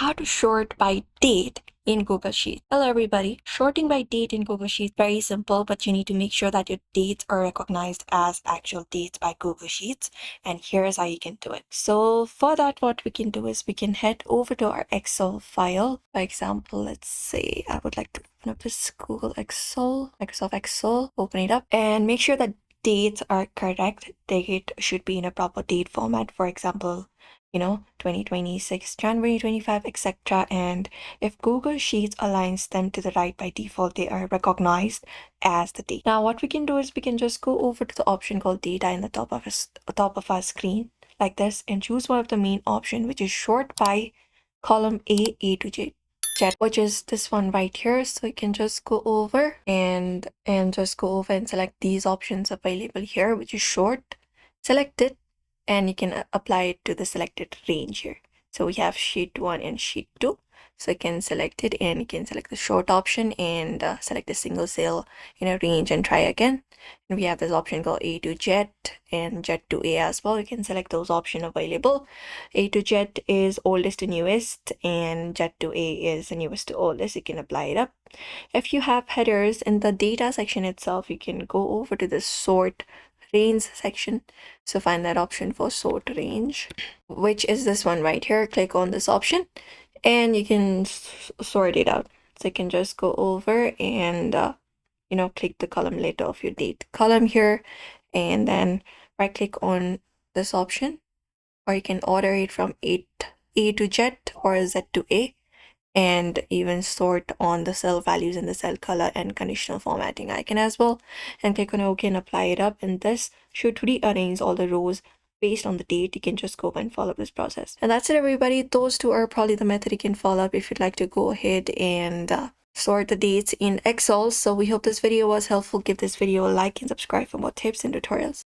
how to sort by date in Google Sheets. Hello everybody, sorting by date in Google Sheets very simple, but you need to make sure that your dates are recognized as actual dates by Google Sheets, and here's how you can do it. So for that, what we can do is we can head over to our Excel file. For example, let's say I would like to open up this Google Excel, Microsoft Excel, open it up and make sure that dates are correct. Date should be in a proper date format. For example, 2026, January 25, etc. And if Google Sheets aligns them to the right by default, they are recognized as the date. Now, what we can do is we can just go over to the option called data in the top of our screen like this and choose one of the main option, which is sort by column A to Z, which is this one right here. So you can just go over and select these options available here, which is sort, select it, and you can apply it to the selected range here. So we have sheet 1 and sheet 2. So you can select it and you can select the sort option and select a single cell in a range and try again. And we have this option called A to Z and Z to A as well. You can select those options available. A to Z is oldest to newest and Z to A is the newest to oldest. You can apply it up. If you have headers in the data section itself, you can go over to the sort range section. So find that option for sort range, which is this one right here. Click on this option and you can sort it out. So you can just go over and click the column letter of your date column here and then right click on this option, or you can order it from A to Z or Z to A, and even sort on the cell values in the cell color and conditional formatting icon as well, and click on OK and apply it up. And this should rearrange all the rows based on the date. You can just go and follow this process. And that's it, everybody. Those two are probably the method you can follow up if you'd like to go ahead and sort the dates in Excel. So we hope this video was helpful. Give this video a like and subscribe for more tips and tutorials.